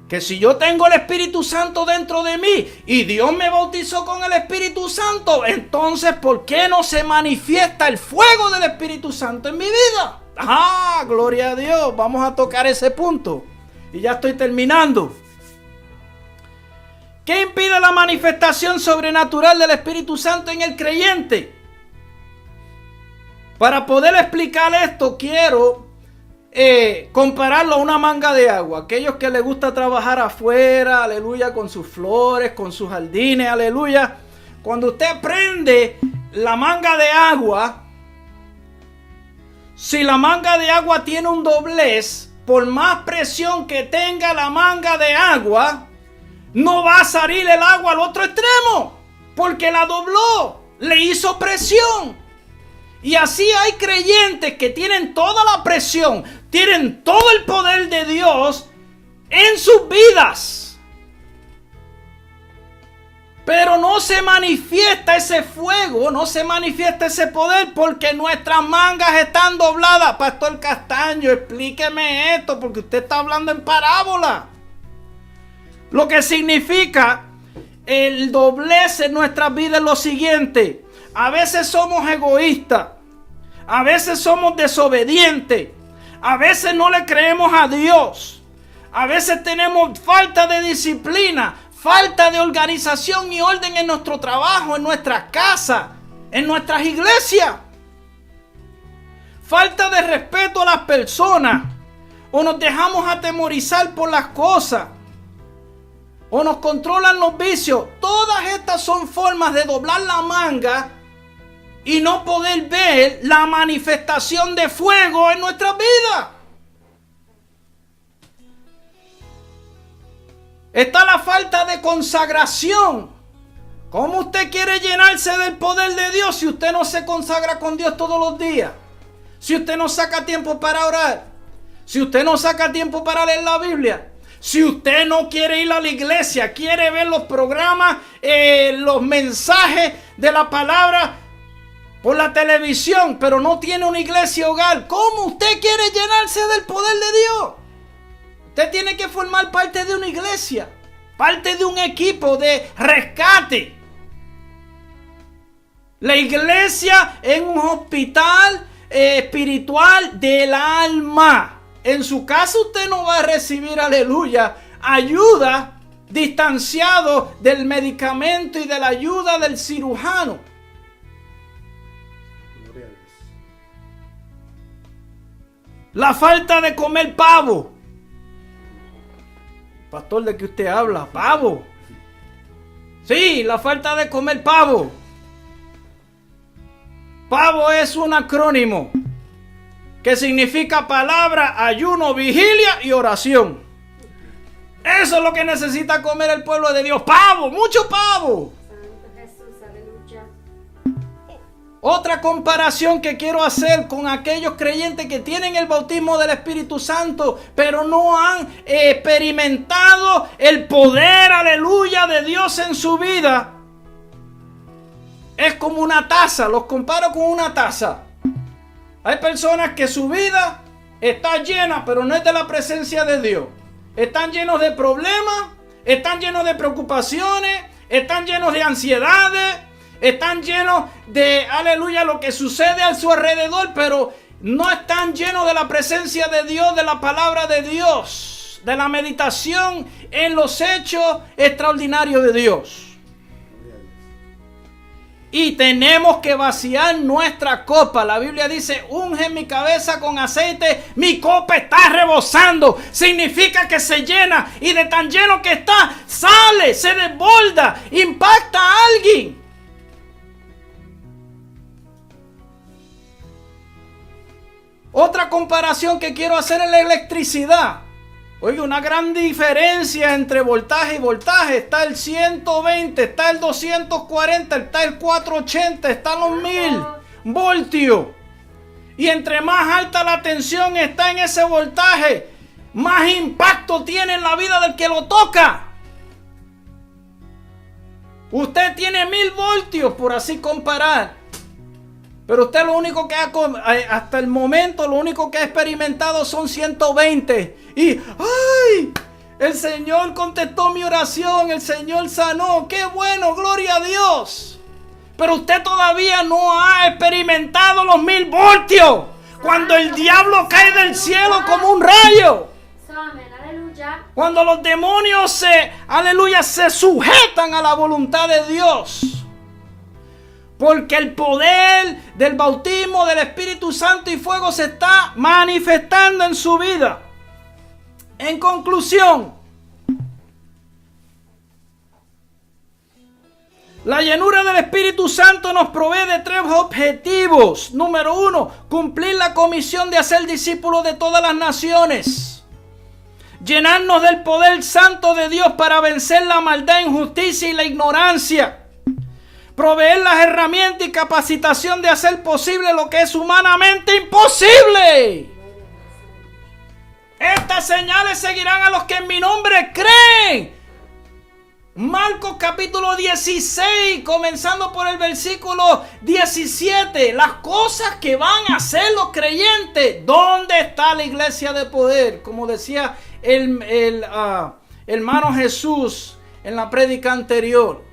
que si yo tengo el Espíritu Santo dentro de mí y Dios me bautizó con el Espíritu Santo, entonces ¿por qué no se manifiesta el fuego del Espíritu Santo en mi vida? ¡Ah, gloria a Dios! Vamos a tocar ese punto. Y ya estoy terminando. ¿Qué impide la manifestación sobrenatural del Espíritu Santo en el creyente? Para poder explicar esto, quiero compararlo a una manga de agua. Aquellos que les gusta trabajar afuera, aleluya, con sus flores, con sus jardines, aleluya. Cuando usted prende la manga de agua, si la manga de agua tiene un doblez, por más presión que tenga la manga de agua, no va a salir el agua al otro extremo, porque la dobló, le hizo presión. Y así hay creyentes que tienen toda la presión, tienen todo el poder de Dios en sus vidas, pero no se manifiesta ese fuego, no se manifiesta ese poder porque nuestras mangas están dobladas. Pastor Castaño, explíqueme esto, porque usted está hablando en parábola. Lo que significa el doblez en nuestras vidas es lo siguiente: a veces somos egoístas, a veces somos desobedientes, a veces no le creemos a Dios, a veces tenemos falta de disciplina, falta de organización y orden en nuestro trabajo, en nuestras casas, en nuestras iglesias, falta de respeto a las personas, o nos dejamos atemorizar por las cosas, o nos controlan los vicios. Todas estas son formas de doblar la manga y no poder ver la manifestación de fuego en nuestras vidas. Está la falta de consagración. ¿Cómo usted quiere llenarse del poder de Dios si usted no se consagra con Dios todos los días? Si usted no saca tiempo para orar, si usted no saca tiempo para leer la Biblia, si usted no quiere ir a la iglesia, quiere ver los programas, los mensajes de la palabra por la televisión, pero no tiene una iglesia hogar, ¿cómo usted quiere llenarse del poder de Dios? Usted tiene que formar parte de una iglesia, parte de un equipo de rescate. La iglesia es un hospital espiritual del alma. En su casa usted no va a recibir, aleluya, ayuda distanciado del medicamento y de la ayuda del cirujano. La falta de comer pavo. Pastor, ¿de qué usted habla? ¿Pavo? Sí, la falta de comer pavo. Pavo es un acrónimo que significa palabra, ayuno, vigilia y oración. Eso es lo que necesita comer el pueblo de Dios. Pavo, mucho pavo. Santo Jesús, aleluya. Otra comparación que quiero hacer con aquellos creyentes que tienen el bautismo del Espíritu Santo, pero no han experimentado el poder, aleluya, de Dios en su vida. Es como una taza, los comparo con una taza. Hay personas que su vida está llena, pero no es de la presencia de Dios. Están llenos de problemas, están llenos de preocupaciones, están llenos de ansiedades, Están llenos de, aleluya, lo que sucede a su alrededor, pero no están llenos de la presencia de Dios, de la palabra de Dios, de la meditación en los hechos extraordinarios de Dios. Y tenemos que vaciar nuestra copa. La Biblia dice, unge mi cabeza con aceite, mi copa está rebosando. Significa que se llena, y de tan lleno que está, sale, se desborda, impacta a alguien. Otra comparación que quiero hacer es la electricidad. Oiga, una gran diferencia entre voltaje y voltaje. Está el 120, está el 240, está el 480, están los 1000 voltios. Y entre más alta la tensión está en ese voltaje, más impacto tiene en la vida del que lo toca. Usted tiene 1000 voltios, por así comparar. Pero usted lo único que hasta el momento, lo único que ha experimentado son 120. Y, ¡ay! El Señor contestó mi oración, el Señor sanó. ¡Qué bueno! ¡Gloria a Dios! Pero usted todavía no ha experimentado los 1000 voltios. Cuando el diablo cae del cielo como un rayo. Cuando los demonios se sujetan a la voluntad de Dios. Porque el poder del bautismo del Espíritu Santo y fuego se está manifestando en su vida. En conclusión, la llenura del Espíritu Santo nos provee de 3 objetivos. Número 1, cumplir la comisión de hacer discípulos de todas las naciones. Llenarnos del poder santo de Dios para vencer la maldad, injusticia y la ignorancia. Proveer las herramientas y capacitación de hacer posible lo que es humanamente imposible. Estas señales seguirán a los que en mi nombre creen. Marcos capítulo 16, comenzando por el versículo 17. Las cosas que van a hacer los creyentes. ¿Dónde está la iglesia de poder? Como decía el hermano Jesús en la prédica anterior.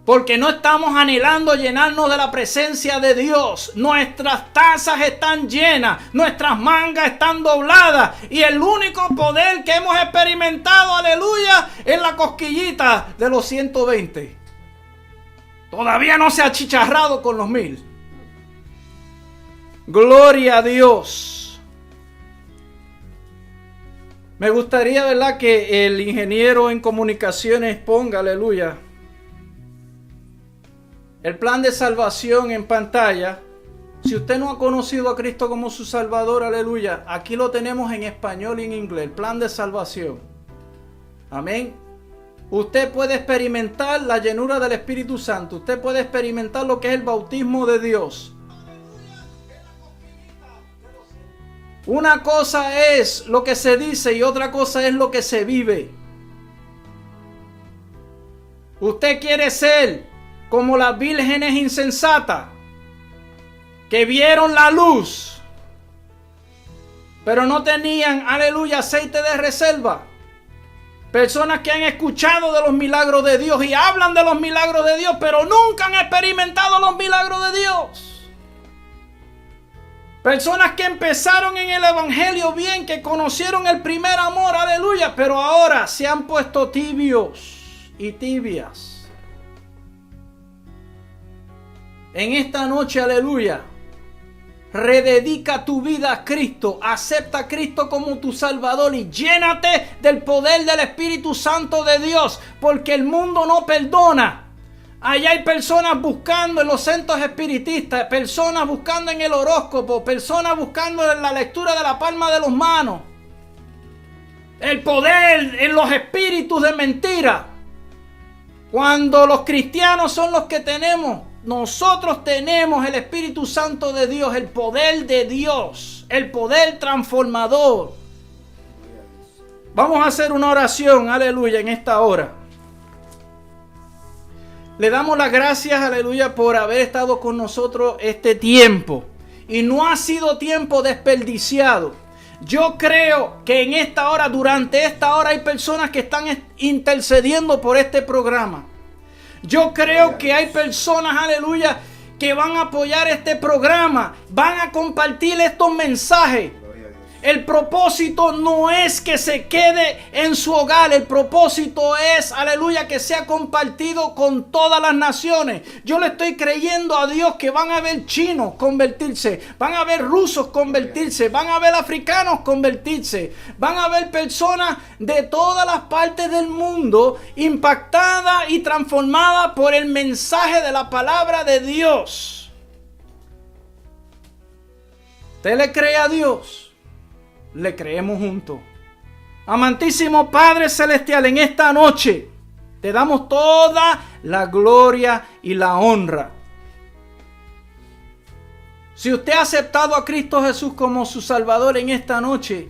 Porque no estamos anhelando llenarnos de la presencia de Dios. Nuestras tazas están llenas. Nuestras mangas están dobladas. Y el único poder que hemos experimentado, aleluya, es la cosquillita de los 120. Todavía no se ha achicharrado con los 1000. Gloria a Dios. Me gustaría, ¿verdad?, que el ingeniero en comunicaciones ponga, aleluya, el plan de salvación en pantalla. Si usted no ha conocido a Cristo como su Salvador, aleluya, aquí lo tenemos en español y en inglés, el plan de salvación. Amén. Usted puede experimentar la llenura del Espíritu Santo. Usted puede experimentar lo que es el bautismo de Dios. Una cosa es lo que se dice y otra cosa es lo que se vive. Usted quiere ser como las vírgenes insensatas que vieron la luz, pero no tenían, aleluya, aceite de reserva. Personas que han escuchado de los milagros de Dios y hablan de los milagros de Dios, pero nunca han experimentado los milagros de Dios. Personas que empezaron en el evangelio bien, que conocieron el primer amor, aleluya, pero ahora se han puesto tibios y tibias. En esta noche, aleluya, rededica tu vida a Cristo, acepta a Cristo como tu Salvador y llénate del poder del Espíritu Santo de Dios, porque el mundo no perdona. Allá hay personas buscando en los centros espiritistas, personas buscando en el horóscopo, personas buscando en la lectura de la palma de las manos. El poder en los espíritus de mentira. Cuando los cristianos son los que tenemos, nosotros tenemos el Espíritu Santo de Dios, el poder de Dios, el poder transformador. Vamos a hacer una oración, aleluya, en esta hora. Le damos las gracias, aleluya, por haber estado con nosotros este tiempo. Y no ha sido tiempo desperdiciado. Yo creo que en esta hora, durante esta hora, hay personas que están intercediendo por este programa. Yo creo que hay personas, aleluya, que van a apoyar este programa, van a compartir estos mensajes. El propósito no es que se quede en su hogar. El propósito es, aleluya, que sea compartido con todas las naciones. Yo le estoy creyendo a Dios que van a haber chinos convertirse, van a haber rusos convertirse, van a haber africanos convertirse, van a haber personas de todas las partes del mundo impactadas y transformadas por el mensaje de la palabra de Dios. ¿Usted le cree a Dios? Le creemos juntos. Amantísimo Padre Celestial, en esta noche te damos toda la gloria y la honra. Si usted ha aceptado a Cristo Jesús como su Salvador en esta noche,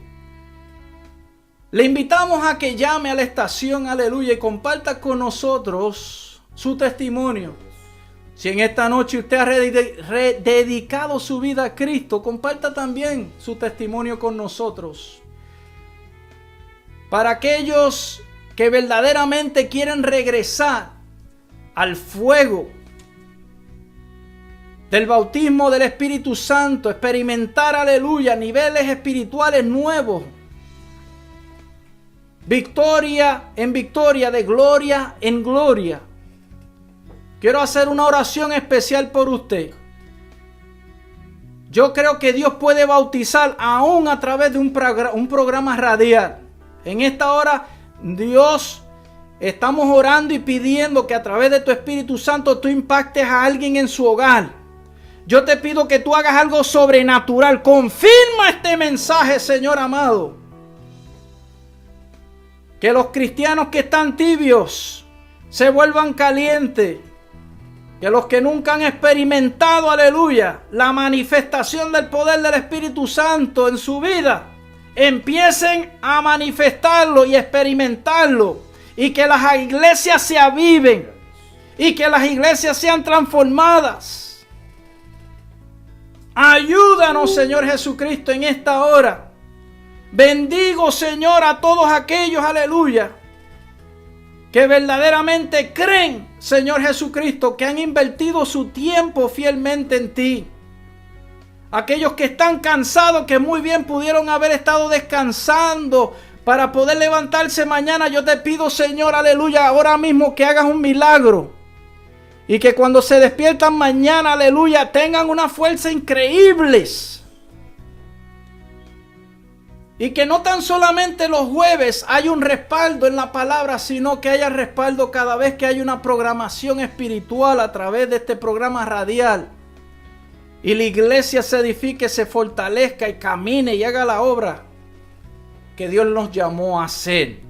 le invitamos a que llame a la estación, aleluya, y comparta con nosotros su testimonio. Si en esta noche usted ha rededicado su vida a Cristo, comparta también su testimonio con nosotros. Para aquellos que verdaderamente quieren regresar al fuego del bautismo del Espíritu Santo, experimentar, aleluya, niveles espirituales nuevos. Victoria en victoria, de gloria en gloria. Quiero hacer una oración especial por usted. Yo creo que Dios puede bautizar aún a través de un programa radial. En esta hora, Dios, estamos orando y pidiendo que a través de tu Espíritu Santo tú impactes a alguien en su hogar. Yo te pido que tú hagas algo sobrenatural. Confirma este mensaje, Señor amado. Que los cristianos que están tibios se vuelvan calientes. Que los que nunca han experimentado, aleluya, la manifestación del poder del Espíritu Santo en su vida, empiecen a manifestarlo y experimentarlo. Y que las iglesias se aviven. Y que las iglesias sean transformadas. Ayúdanos, Señor Jesucristo, en esta hora. Bendigo, Señor, a todos aquellos, aleluya, que verdaderamente creen, Señor Jesucristo, que han invertido su tiempo fielmente en ti. Aquellos que están cansados, que muy bien pudieron haber estado descansando para poder levantarse mañana. Yo te pido, Señor, aleluya, ahora mismo que hagas un milagro. Y que cuando se despiertan mañana, aleluya, tengan una fuerza increíbles. Y que no tan solamente los jueves hay un respaldo en la palabra, sino que haya respaldo cada vez que hay una programación espiritual a través de este programa radial. Y la iglesia se edifique, se fortalezca y camine y haga la obra que Dios nos llamó a hacer.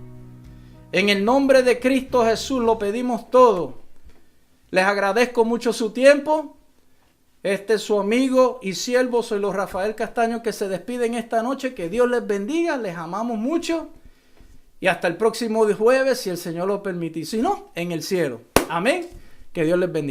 En el nombre de Cristo Jesús lo pedimos todo. Les agradezco mucho su tiempo. Este es su amigo y siervo, soy los Rafael Castaño, que se despiden esta noche. Que Dios les bendiga, les amamos mucho. Y hasta el próximo jueves, si el Señor lo permite. Y si no, en el cielo. Amén. Que Dios les bendiga.